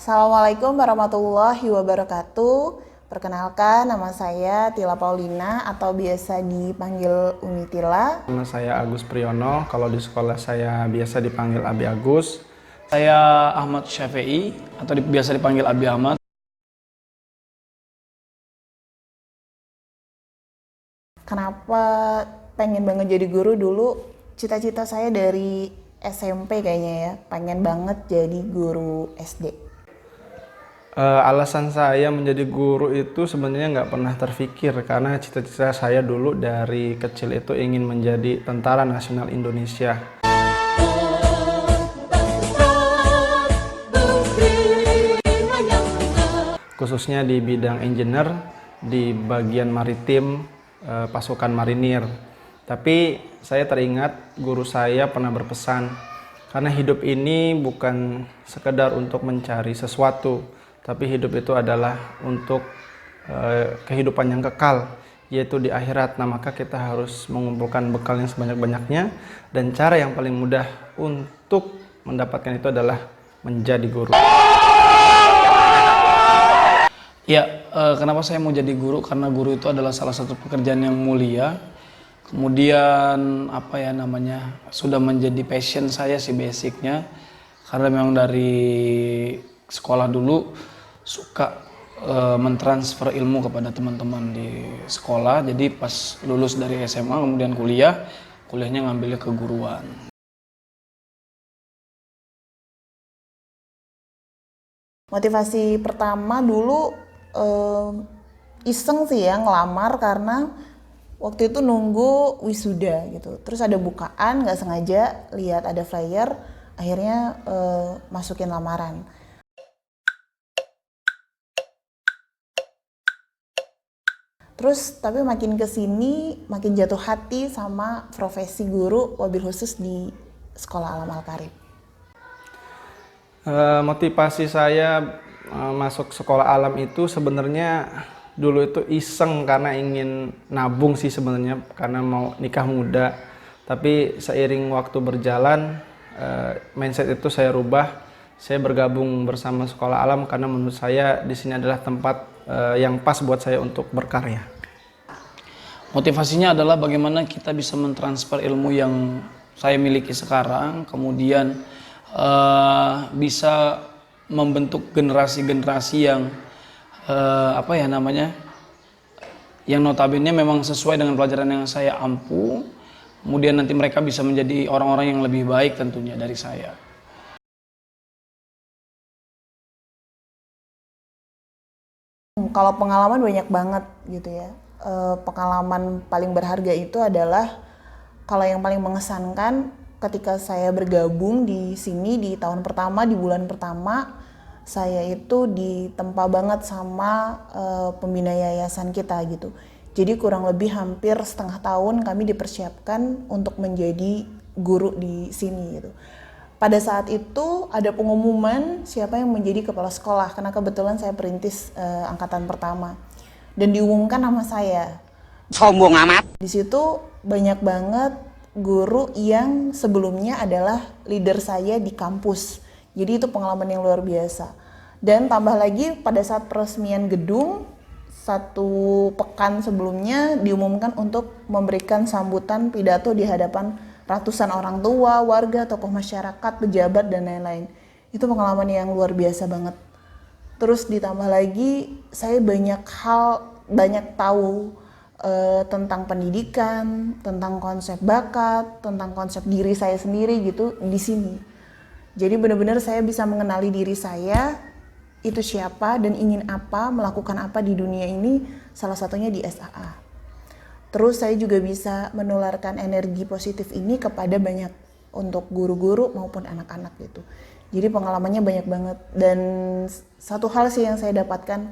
Assalamualaikum warahmatullahi wabarakatuh. Perkenalkan, nama saya Tila Paulina atau biasa dipanggil Umi Tila. Nama saya Agus Priyono, kalau di sekolah saya biasa dipanggil Abi Agus. Saya Ahmad Syafi'i atau biasa dipanggil Abi Ahmad. Kenapa pengen banget jadi guru dulu? Cita-cita saya dari SMP kayaknya ya, pengen banget jadi guru SD. Alasan saya menjadi guru itu sebenarnya nggak pernah terfikir karena cita-cita saya dulu dari kecil itu ingin menjadi Tentara Nasional Indonesia. Khususnya di bidang engineer, di bagian maritim, pasukan marinir. Tapi saya teringat guru saya pernah berpesan, karena hidup ini bukan sekedar untuk mencari sesuatu, tapi hidup itu adalah untuk kehidupan yang kekal, yaitu di akhirat. Nah, maka kita harus mengumpulkan bekal yang sebanyak-banyaknya, dan cara yang paling mudah untuk mendapatkan itu adalah menjadi guru. Ya, kenapa saya mau jadi guru? Karena guru itu adalah salah satu pekerjaan yang mulia. Kemudian sudah menjadi passion saya sih basicnya. Karena memang dari sekolah dulu suka mentransfer ilmu kepada teman-teman di sekolah. Jadi pas lulus dari SMA kemudian kuliahnya ngambilnya keguruan. Motivasi pertama dulu iseng sih ya ngelamar karena waktu itu nunggu wisuda gitu. Terus ada bukaan, nggak sengaja lihat ada flyer, akhirnya masukin lamaran. Terus tapi makin kesini makin jatuh hati sama profesi guru, wabil khusus di Sekolah Alam Al-Karim. Motivasi saya masuk sekolah alam itu sebenarnya dulu itu iseng karena ingin nabung sih sebenarnya, karena mau nikah muda. Tapi seiring waktu berjalan, mindset itu saya rubah. Saya bergabung bersama sekolah alam karena menurut saya di sini adalah tempat yang pas buat saya untuk berkarya. Motivasinya adalah bagaimana kita bisa mentransfer ilmu yang saya miliki sekarang, kemudian bisa membentuk generasi-generasi yang yang notabene memang sesuai dengan pelajaran yang saya ampu. Kemudian nanti mereka bisa menjadi orang-orang yang lebih baik tentunya dari saya. Kalau pengalaman banyak banget gitu ya. Pengalaman paling berharga itu adalah kalau yang paling mengesankan ketika saya bergabung di sini di tahun pertama, di bulan pertama, saya itu ditempa banget sama pembina yayasan kita gitu. Jadi kurang lebih hampir setengah tahun kami dipersiapkan untuk menjadi guru di sini gitu. Pada saat itu ada pengumuman siapa yang menjadi kepala sekolah, karena kebetulan saya perintis angkatan pertama. Dan diumumkan nama saya. Sombong amat. Di situ banyak banget guru yang sebelumnya adalah leader saya di kampus. Jadi itu pengalaman yang luar biasa. Dan tambah lagi pada saat peresmian gedung, 1 pekan sebelumnya diumumkan untuk memberikan sambutan pidato di hadapan ratusan orang tua, warga, tokoh masyarakat, pejabat, dan lain-lain. Itu pengalaman yang luar biasa banget. Terus ditambah lagi saya banyak tahu tentang pendidikan, tentang konsep bakat, tentang konsep diri saya sendiri gitu di sini. Jadi benar-benar saya bisa mengenali diri saya, itu siapa dan ingin apa, melakukan apa di dunia ini, salah satunya di SAA. Terus saya juga bisa menularkan energi positif ini kepada banyak untuk guru-guru maupun anak-anak gitu. Jadi pengalamannya banyak banget, dan satu hal sih yang saya dapatkan,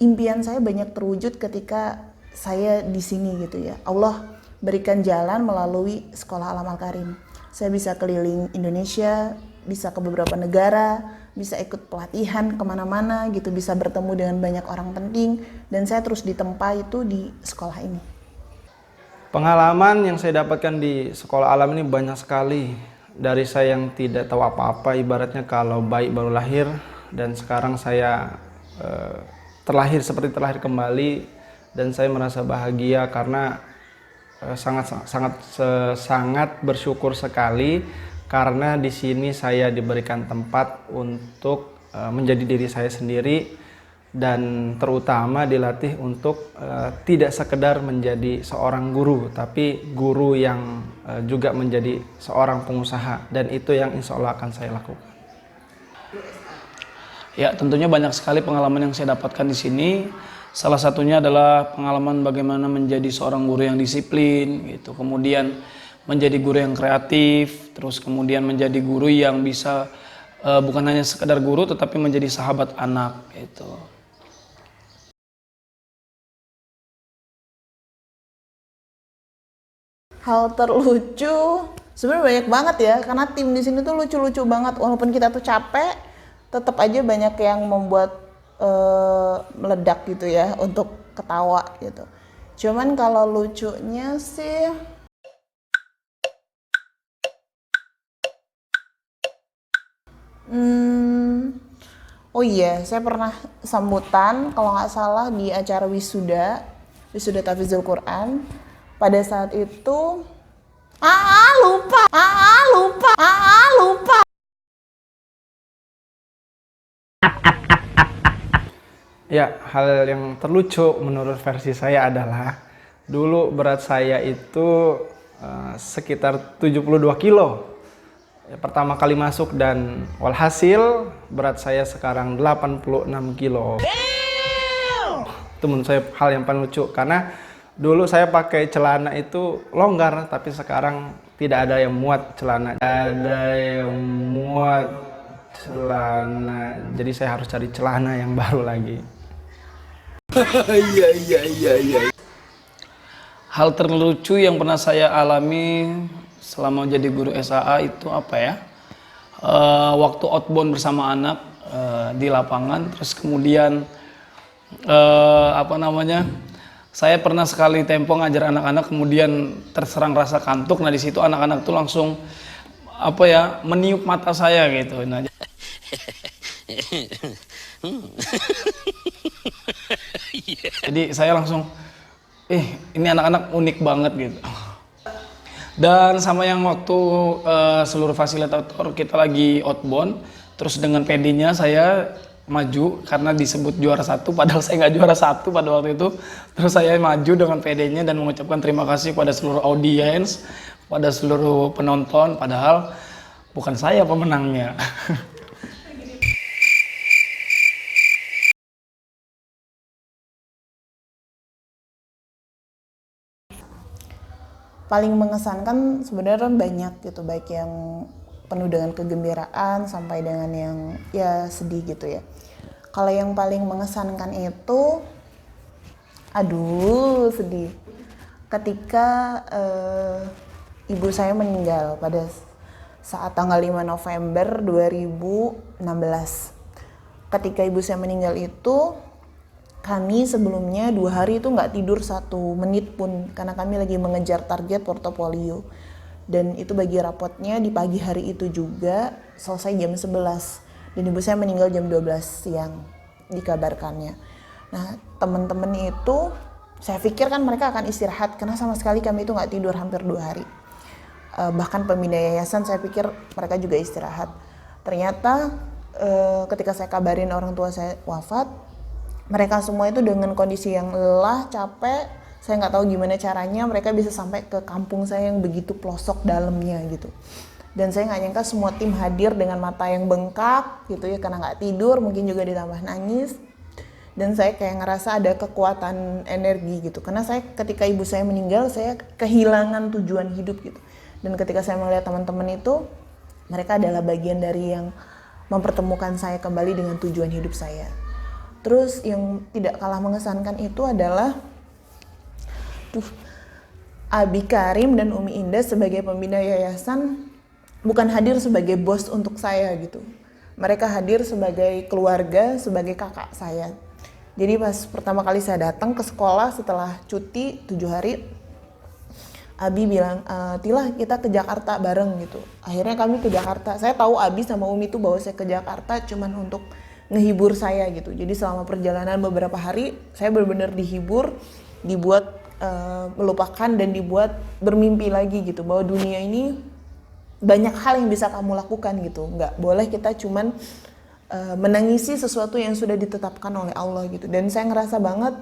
impian saya banyak terwujud ketika saya di sini gitu ya. Allah berikan jalan melalui Sekolah Alam Al-Karim. Saya bisa keliling Indonesia, bisa ke beberapa negara, bisa ikut pelatihan kemana-mana gitu, bisa bertemu dengan banyak orang penting, dan saya terus ditempa itu di sekolah ini. Pengalaman yang saya dapatkan di sekolah alam ini banyak sekali. Dari saya yang tidak tahu apa-apa, ibaratnya kalau bayi baru lahir, dan sekarang saya seperti terlahir kembali, dan saya merasa bahagia karena sangat bersyukur sekali karena di sini saya diberikan tempat untuk menjadi diri saya sendiri, dan terutama dilatih untuk tidak sekedar menjadi seorang guru, tapi guru yang juga menjadi seorang pengusaha, dan itu yang insya Allah akan saya lakukan. Ya, tentunya banyak sekali pengalaman yang saya dapatkan di sini. Salah satunya adalah pengalaman bagaimana menjadi seorang guru yang disiplin, gitu. Kemudian menjadi guru yang kreatif, terus kemudian menjadi guru yang bisa bukan hanya sekedar guru, tetapi menjadi sahabat anak, gitu. Hal terlucu sebenarnya banyak banget ya, karena tim di sini tuh lucu-lucu banget. Walaupun kita tuh capek, tetap aja banyak yang membuat meledak gitu ya untuk ketawa gitu. Cuman kalau lucunya sih oh iya, saya pernah sambutan kalau nggak salah di acara wisuda Tahfidzul Quran. Pada saat itu lupa. Ya, hal yang terlucu menurut versi saya adalah dulu berat saya itu sekitar 72 kilo. Ya, pertama kali masuk, dan walhasil berat saya sekarang 86 kilo. Itu menurut saya hal yang paling lucu, karena dulu saya pakai celana itu longgar, tapi sekarang tidak ada yang muat celana. Jadi saya harus cari celana yang baru lagi. Hal terlucu yang pernah saya alami selama jadi guru SAA itu apa ya? Waktu outbound bersama anak di lapangan, terus kemudian saya pernah sekali tempo ngajar anak-anak, kemudian terserang rasa kantuk. Nah, di situ anak-anak tuh langsung meniup mata saya gitu. Nah, jadi saya langsung ini anak-anak unik banget gitu. Dan sama yang waktu seluruh fasilitator kita lagi outbound, terus dengan PD-nya saya maju karena disebut juara 1, padahal saya nggak juara 1 pada waktu itu. Terus saya maju dengan PD-nya dan mengucapkan terima kasih pada seluruh audiens, pada seluruh penonton, padahal bukan saya pemenangnya. Paling mengesankan sebenarnya banyak gitu, baik yang penuh dengan kegembiraan sampai dengan yang ya sedih gitu ya. Kalau yang paling mengesankan itu, sedih. Ketika ibu saya meninggal pada saat tanggal 5 November 2016. Ketika ibu saya meninggal itu, kami sebelumnya 2 hari itu nggak tidur 1 menit pun, karena kami lagi mengejar target portofolio. Dan itu bagi rapotnya di pagi hari itu juga selesai jam 11. Dan ibu saya meninggal jam 12 siang dikabarkannya. Nah, teman-teman itu saya pikir kan mereka akan istirahat, karena sama sekali kami itu nggak tidur hampir 2 hari. Bahkan pembina yayasan saya pikir mereka juga istirahat. Ternyata ketika saya kabarin orang tua saya wafat, mereka semua itu dengan kondisi yang lelah, capek. Saya nggak tahu gimana caranya mereka bisa sampai ke kampung saya yang begitu pelosok dalamnya gitu. Dan saya nggak nyangka semua tim hadir dengan mata yang bengkak gitu ya, karena nggak tidur, mungkin juga ditambah nangis. Dan saya kayak ngerasa ada kekuatan energi gitu. Karena saya ketika ibu saya meninggal, saya kehilangan tujuan hidup gitu. Dan ketika saya melihat teman-teman itu, mereka adalah bagian dari yang mempertemukan saya kembali dengan tujuan hidup saya. Terus yang tidak kalah mengesankan itu adalah Abi Karim dan Umi Indah sebagai pembina yayasan bukan hadir sebagai bos untuk saya gitu. Mereka hadir sebagai keluarga, sebagai kakak saya. Jadi pas pertama kali saya datang ke sekolah setelah cuti 7 hari, Abi bilang, Tila kita ke Jakarta bareng gitu. Akhirnya kami ke Jakarta. Saya tahu Abi sama Umi tuh bawa saya ke Jakarta cuman untuk ngehibur saya gitu. Jadi selama perjalanan beberapa hari saya benar-benar dihibur, dibuat melupakan dan dibuat bermimpi lagi gitu, bahwa dunia ini banyak hal yang bisa kamu lakukan gitu. Nggak boleh kita cuman menangisi sesuatu yang sudah ditetapkan oleh Allah gitu. Dan saya ngerasa banget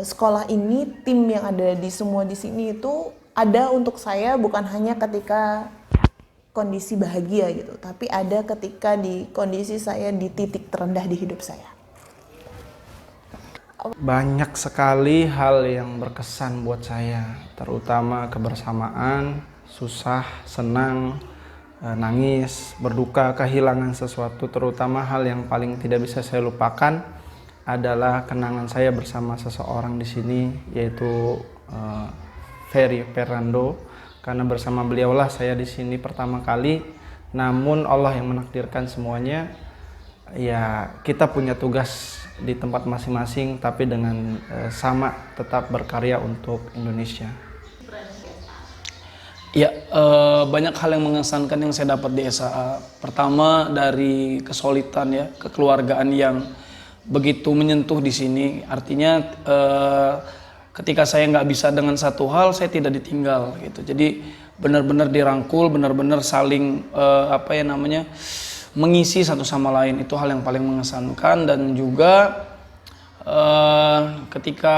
sekolah ini, tim yang ada di semua di sini itu ada untuk saya, bukan hanya ketika kondisi bahagia gitu, tapi ada ketika di kondisi saya di titik terendah di hidup saya. Banyak sekali hal yang berkesan buat saya, terutama kebersamaan, susah, senang, nangis, berduka, kehilangan sesuatu. Terutama hal yang paling tidak bisa saya lupakan adalah kenangan saya bersama seseorang di sini, yaitu Ferry Fernando. Karena bersama beliaulah saya di sini pertama kali. Namun Allah yang menakdirkan semuanya. Ya, kita punya tugas di tempat masing-masing, tapi dengan sama tetap berkarya untuk Indonesia. Ya, banyak hal yang mengesankan yang saya dapat di SAA. Pertama dari kesulitan ya, kekeluargaan yang begitu menyentuh di sini. Artinya ketika saya nggak bisa dengan satu hal, saya tidak ditinggal gitu. Jadi benar-benar dirangkul, benar-benar saling mengisi satu sama lain. Itu hal yang paling mengesankan. Dan juga ketika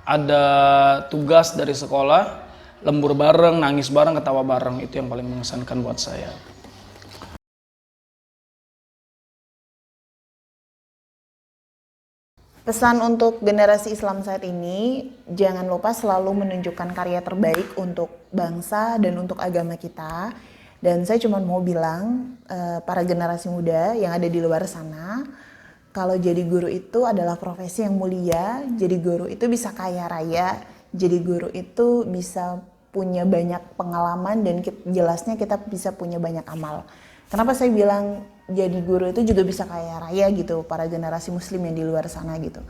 ada tugas dari sekolah, lembur bareng, nangis bareng, ketawa bareng, itu yang paling mengesankan buat saya. Pesan untuk generasi Islam saat ini, jangan lupa selalu menunjukkan karya terbaik untuk bangsa dan untuk agama kita. Dan saya cuma mau bilang, para generasi muda yang ada di luar sana, kalau jadi guru itu adalah profesi yang mulia, jadi guru itu bisa kaya raya, jadi guru itu bisa punya banyak pengalaman, dan jelasnya kita bisa punya banyak amal. Kenapa saya bilang jadi guru itu juga bisa kaya raya gitu, para generasi muslim yang di luar sana gitu.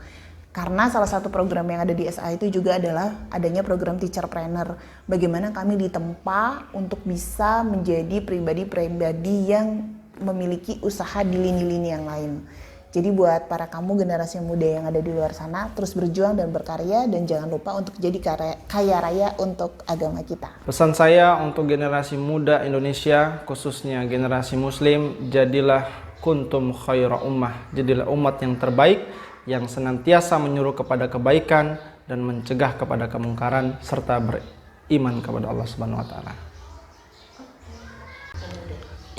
Karena salah satu program yang ada di SA itu juga adalah adanya program Teacherpreneur. Bagaimana kami ditempa untuk bisa menjadi pribadi-pribadi yang memiliki usaha di lini-lini yang lain. Jadi buat para kamu generasi muda yang ada di luar sana, terus berjuang dan berkarya, dan jangan lupa untuk jadi kaya raya untuk agama kita. Pesan saya untuk generasi muda Indonesia, khususnya generasi muslim, jadilah kuntum khaira ummah, jadilah umat yang terbaik, yang senantiasa menyuruh kepada kebaikan dan mencegah kepada kemungkaran, serta beriman kepada Allah Subhanahu wa taala.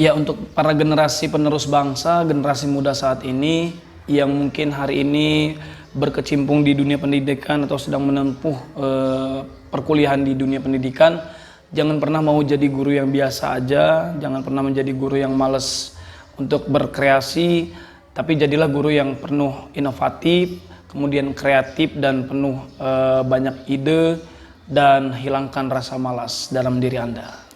Ya, untuk para generasi penerus bangsa, generasi muda saat ini yang mungkin hari ini berkecimpung di dunia pendidikan atau sedang menempuh perkuliahan di dunia pendidikan, jangan pernah mau jadi guru yang biasa aja, jangan pernah menjadi guru yang malas untuk berkreasi, tapi jadilah guru yang penuh inovatif, kemudian kreatif dan penuh banyak ide, dan hilangkan rasa malas dalam diri Anda.